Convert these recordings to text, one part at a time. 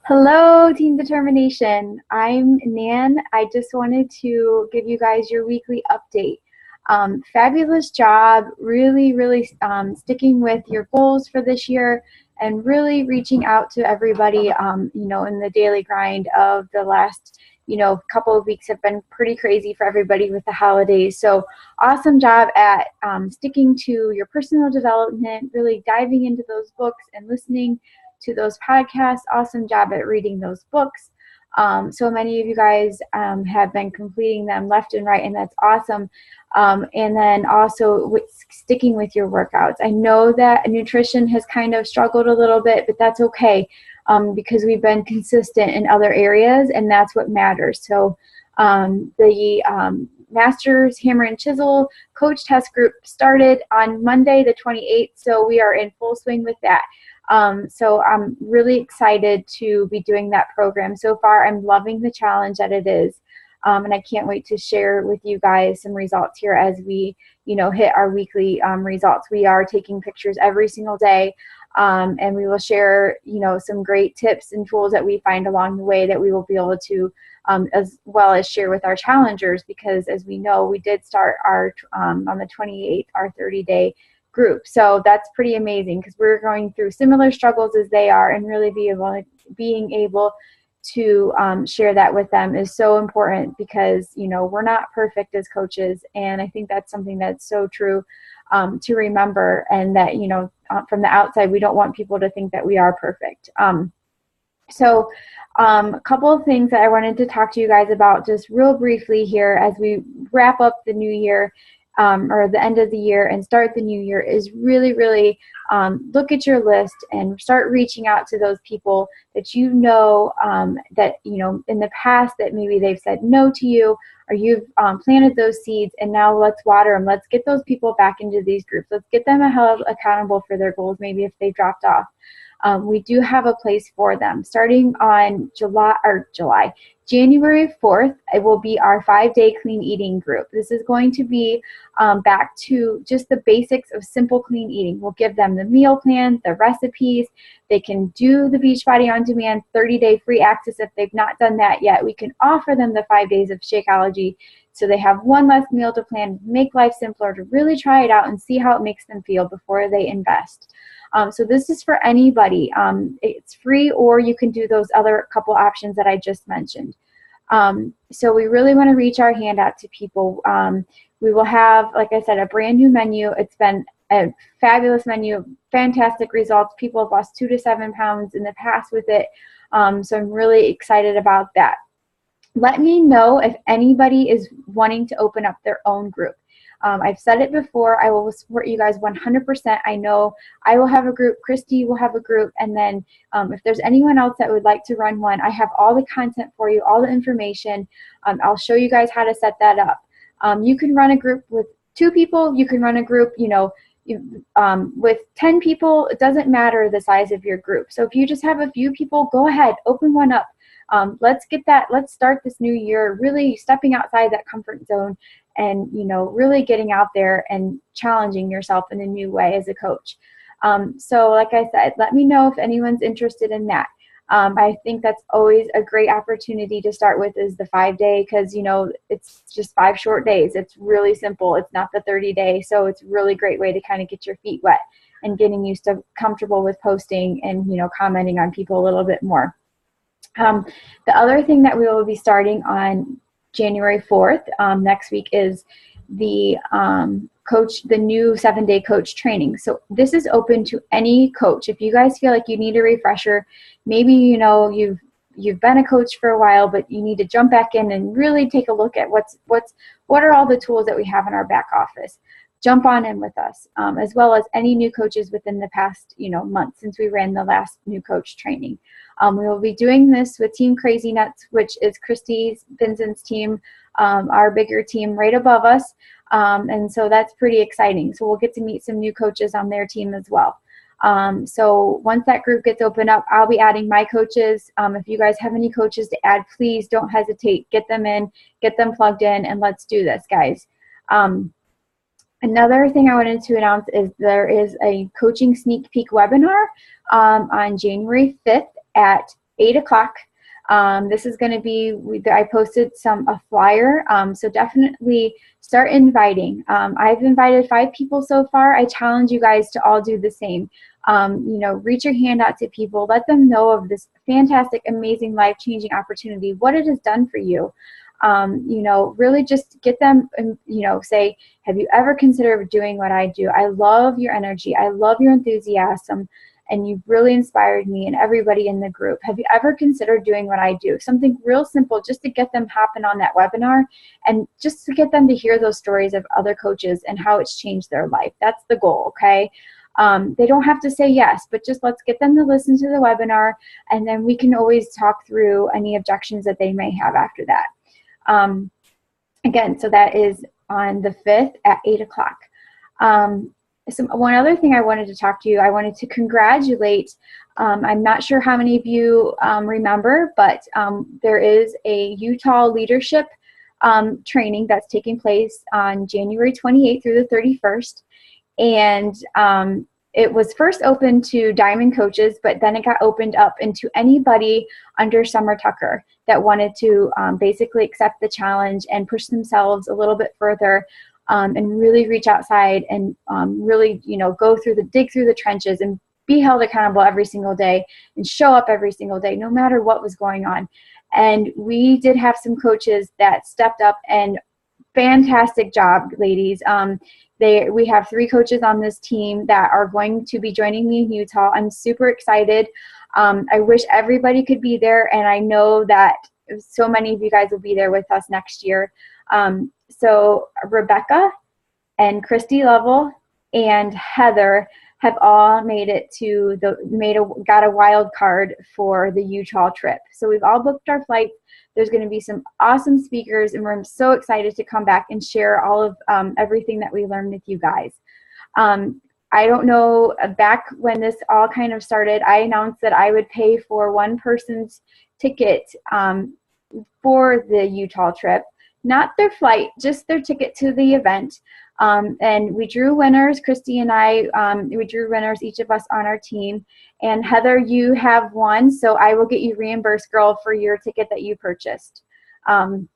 Hello, Team Determination. I'm Nan. I just wanted to give you guys your weekly update. Fabulous job, really sticking with your goals for this year and really reaching out to everybody, in the daily grind of the last, couple of weeks have been pretty crazy for everybody with the holidays. So awesome job at sticking to your personal development, really diving into those books and listening to those podcasts. Awesome job at reading those books. So many of you guys have been completing them left and right, and that's awesome. And then also sticking with your workouts. I know that nutrition has kind of struggled a little bit, but that's okay because we've been consistent in other areas, and that's what matters. So the Masters Hammer and Chisel Coach Test Group started on Monday the 28th, so we are in full swing with that. So I'm really excited to be doing that program. So far, I'm loving the challenge that it is. And I can't wait to share with you guys some results here as we, hit our weekly results. We are taking pictures every single day, and we will share, some great tips and tools that we find along the way that we will be able to, as well as share with our challengers, because as we know, we did start our, on the 28th, our 30-day group. So that's pretty amazing because we're going through similar struggles as they are, and really being able to share that with them is so important because, we're not perfect as coaches. And I think that's something that's so true to remember, and that, from the outside, we don't want people to think that we are perfect. So a couple of things that I wanted to talk to you guys about just real briefly here as we wrap up the new year. Or the end of the year and start the new year is really look at your list and start reaching out to those people that that in the past that maybe they've said no to you, or you've planted those seeds, and now let's water them. Let's get those people back into these groups. Let's get them held accountable for their goals, maybe if they dropped off. We do have a place for them. Starting on January 4th, it will be our 5-day clean eating group. This is going to be back to just the basics of simple clean eating. We'll give them the meal plan, the recipes. They can do the Beachbody On Demand 30-day free access if they've not done that yet. We can offer them the 5 days of Shakeology so they have one less meal to plan, make life simpler, to really try it out and see how it makes them feel before they invest. So this is for anybody. It's free, or you can do those other couple options that I just mentioned. So we really want to reach our hand out to people. We will have, like I said, a brand new menu. It's been a fabulous menu, fantastic results. People have lost 2 to 7 pounds in the past with it. So I'm really excited about that. Let me know if anybody is wanting to open up their own group. I've said it before, I will support you guys 100%. I know I will have a group, Christy will have a group, and then if there's anyone else that would like to run one, I have all the content for you, all the information. I'll show you guys how to set that up. You can run a group with 2 people, you can run a group, with 10 people. It doesn't matter the size of your group. So if you just have a few people, go ahead, open one up. Let's start this new year really stepping outside that comfort zone and, really getting out there and challenging yourself in a new way as a coach. So like I said, let me know if anyone's interested in that. I think that's always a great opportunity to start with, is the 5-day, because, it's just 5 short days. It's really simple. It's not the 30-day. So it's a really great way to kind of get your feet wet and getting used to comfortable with posting and, commenting on people a little bit more. The other thing that we will be starting on January 4th next week is the new 7-day coach training. So this is open to any coach. If you guys feel like you need a refresher, maybe you've been a coach for a while, but you need to jump back in and really take a look at what are all the tools that we have in our back office. Jump on in with us, as well as any new coaches within the past month since we ran the last new coach training. We will be doing this with Team Crazy Nuts, which is Christy Vincent's team, our bigger team right above us. And so that's pretty exciting. So we'll get to meet some new coaches on their team as well. So once that group gets opened up, I'll be adding my coaches. If you guys have any coaches to add, please don't hesitate. Get them in, get them plugged in, and let's do this, guys. Another thing I wanted to announce is there is a coaching sneak peek webinar on January 5th at 8 o'clock. This is going to be, I posted a flyer, so definitely start inviting. I've invited 5 people so far. I challenge you guys to all do the same. Reach your hand out to people, let them know of this fantastic, amazing, life-changing opportunity, what it has done for you. Really just get them, say, have you ever considered doing what I do? I love your energy. I love your enthusiasm. And you've really inspired me and everybody in the group. Have you ever considered doing what I do? Something real simple just to get them hopping on that webinar and just to get them to hear those stories of other coaches and how it's changed their life. That's the goal, okay? They don't have to say yes, but just let's get them to listen to the webinar, and then we can always talk through any objections that they may have after that. Again, so that is on the 5th at 8 o'clock. So one other thing I wanted to talk to you, I wanted to congratulate, I'm not sure how many of you remember, but there is a Utah leadership training that's taking place on January 28th through the 31st. And it was first open to Diamond coaches, but then it got opened up into anybody under Summer Tucker that wanted to basically accept the challenge and push themselves a little bit further. And really reach outside and really, dig through the trenches and be held accountable every single day and show up every single day, no matter what was going on. And we did have some coaches that stepped up, and fantastic job, ladies. We have 3 coaches on this team that are going to be joining me in Utah. I'm super excited. I wish everybody could be there, and I know that so many of you guys will be there with us next year. So Rebecca and Christy Lovell and Heather have all made it to got a wild card for the Utah trip. So we've all booked our flights. There's going to be some awesome speakers, and we're so excited to come back and share all of everything that we learned with you guys. I don't know, back when this all kind of started, I announced that I would pay for one person's ticket for the Utah trip. Not their flight, just their ticket to the event. And we drew winners, Christy and I, we drew winners, each of us on our team. And Heather, you have won, so I will get you reimbursed, girl, for your ticket that you purchased. And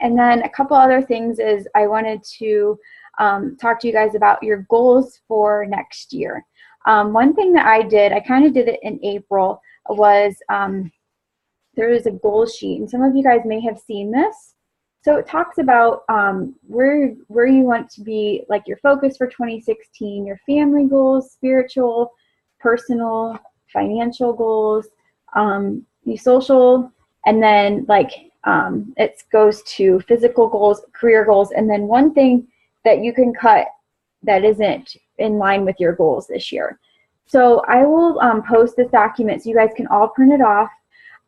then a couple other things is I wanted to talk to you guys about your goals for next year. One thing that I did, I kind of did it in April, was there is a goal sheet, and some of you guys may have seen this. So it talks about where you want to be, like your focus for 2016, your family goals, spiritual, personal, financial goals, your social, and then it goes to physical goals, career goals, and then one thing that you can cut that isn't in line with your goals this year. So I will post this document so you guys can all print it off.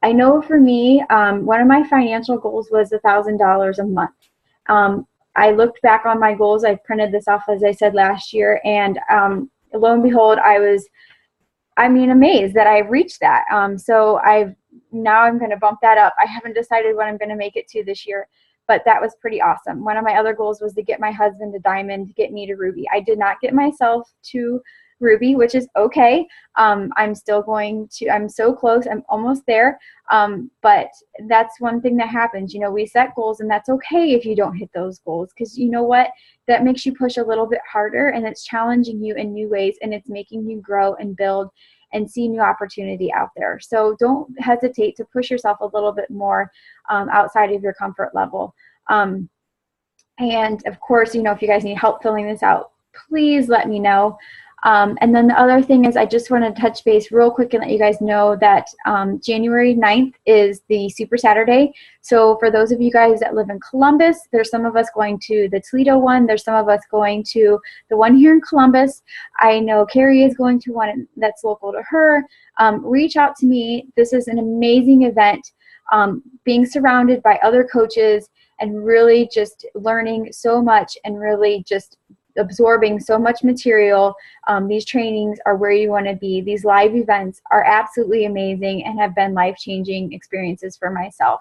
I know for me, one of my financial goals was $1,000 a month. I looked back on my goals. I printed this off, as I said, last year, and lo and behold, I was, amazed that I reached that. So now I'm going to bump that up. I haven't decided what I'm going to make it to this year, but that was pretty awesome. One of my other goals was to get my husband to Diamond, to get me to Ruby. I did not get myself to Ruby, which is okay. I'm still going to, I'm so close, I'm almost there. But that's one thing that happens. We set goals, and that's okay if you don't hit those goals, because you know what? That makes you push a little bit harder, and it's challenging you in new ways, and it's making you grow and build and see new opportunity out there. So don't hesitate to push yourself a little bit more outside of your comfort level. And of course, if you guys need help filling this out, please let me know. And then the other thing is, I just want to touch base real quick and let you guys know that January 9th is the Super Saturday. So for those of you guys that live in Columbus, there's some of us going to the Toledo one. There's some of us going to the one here in Columbus. I know Carrie is going to one that's local to her. Reach out to me. This is an amazing event. Being surrounded by other coaches and really just learning so much and really just absorbing so much material. These trainings are where you want to be. These live events are absolutely amazing and have been life-changing experiences for myself.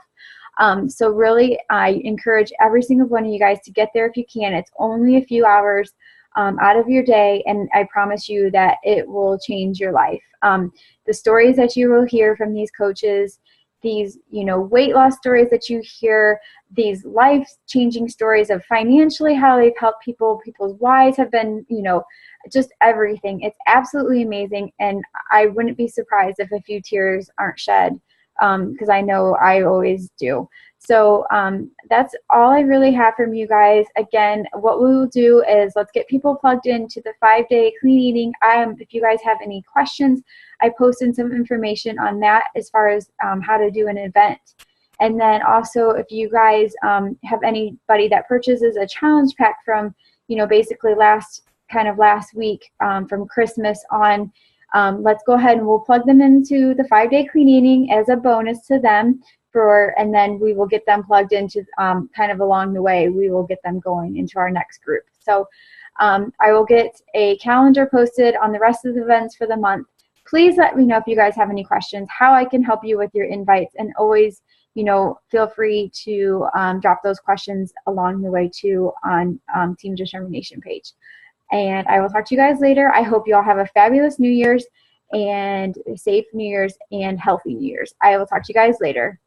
So really, I encourage every single one of you guys to get there if you can. It's only a few hours out of your day, and I promise you that it will change your life. the stories that you will hear from these coaches, these, weight loss stories that you hear, these life-changing stories of financially how they've helped people, people's whys have been, just everything. It's absolutely amazing, and I wouldn't be surprised if a few tears aren't shed, because I know I always do. So that's all I really have from you guys. Again, what we will do is let's get people plugged into the 5-day clean eating. If you guys have any questions, I posted some information on that as far as how to do an event. And then also, if you guys have anybody that purchases a challenge pack from, basically last week from Christmas on, let's go ahead and we'll plug them into the 5-day clean eating as a bonus to them. And then we will get them plugged into kind of along the way. We will get them going into our next group. So I will get a calendar posted on the rest of the events for the month. Please let me know if you guys have any questions, how I can help you with your invites, and always, feel free to drop those questions along the way too on Team Determination page. And I will talk to you guys later. I hope you all have a fabulous New Year's and a safe New Year's and healthy New Year's. I will talk to you guys later.